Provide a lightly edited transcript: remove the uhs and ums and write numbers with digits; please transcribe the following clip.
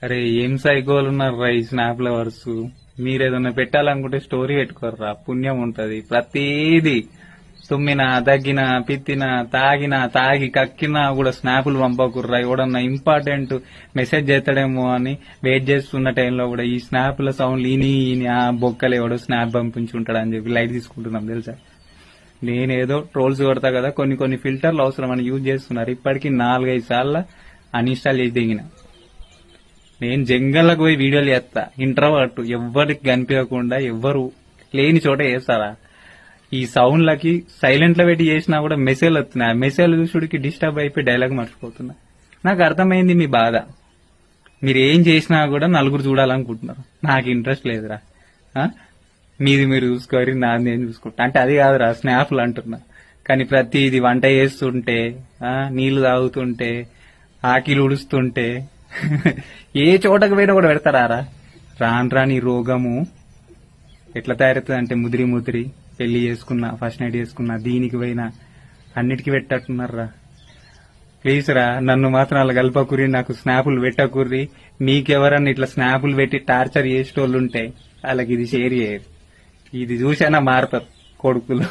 అరే ఏం సైకోలు ఉన్నారు ఈ స్నాప్ లవర్స్. మీరేదన్నా పెట్టాలనుకుంటే స్టోరీ పెట్టుకోర్రా, పుణ్యం ఉంటది. ప్రతిదీ తుమ్మినా, దగ్గినా, పిత్తినా, తాగి కక్కినా కూడా స్నాపులు పంపకుర్రా. ఎవడన్నా ఇంపార్టెంట్ మెసేజ్ చేస్తాడేమో అని వెయిట్ చేస్తున్న టైంలో కూడా ఈ స్నాప్ల సౌండ్లు ఈని ఆ బొక్కలు ఎవడో స్నాప్ పంపించుంటాడు అని చెప్పి లైట్ తీసుకుంటున్నాం తెలుసా. నేనేదో ట్రోల్స్ కొడతా కదా, కొన్ని ఫిల్టర్లు అవసరం అని యూజ్ చేస్తున్నారు. ఇప్పటికీ 4-5 సార్లు అన్ఇన్స్టాల్ చేసి దిగిన. నేను జంగల్లకు పోయి వీడియోలు చేస్తా, ఇంట్రోవర్ట్, ఎవ్వరికి కనిపించకుండా, ఎవ్వరు లేని చోట చేస్తారా. ఈ సౌండ్లకి సైలెంట్ లో పెట్టి చేసినా కూడా మెసేజ్ వస్తున్నాయి. ఆ మెసేజ్ చూసుడికి డిస్టర్బ్ అయిపోయి డైలాగ్ మర్చిపోతున్నా. నాకు అర్థమైంది మీ బాధ. మీరు ఏం చేసినా కూడా నలుగురు చూడాలనుకుంటున్నారు. నాకు ఇంట్రెస్ట్ లేదురా. మీది మీరు చూసుకోరి, నాది నేను చూసుకుంటా. అంటే అది కాదురా స్నాప్లు అంటున్నా. కానీ ప్రతిది వంట చేస్తుంటే, నీళ్లు తాగుతుంటే, ఆకిలు ఉడుస్తుంటే ఏ చోటకు పోయినా కూడా పెడతారా. రాని రోగము ఎట్లా తయారవుతుంది అంటే ముదిరి పెళ్లి చేసుకున్నా, ఫస్ట్ నైట్ చేసుకున్నా, దీనికి పోయినా అన్నిటికీ పెట్టట్టున్నారా. ప్లీజ్ రా, నన్ను మాత్రం అలా కలపకుర్రి, నాకు స్నాపులు పెట్టకుర్రి. మీకెవరన్నా ఇట్లా స్నాపులు పెట్టి టార్చర్ చేసేటోళ్ళు ఉంటే వాళ్ళకి ఇది షేర్ చేయరు. ఇది చూసైనా మారుతారు కొడుకులు.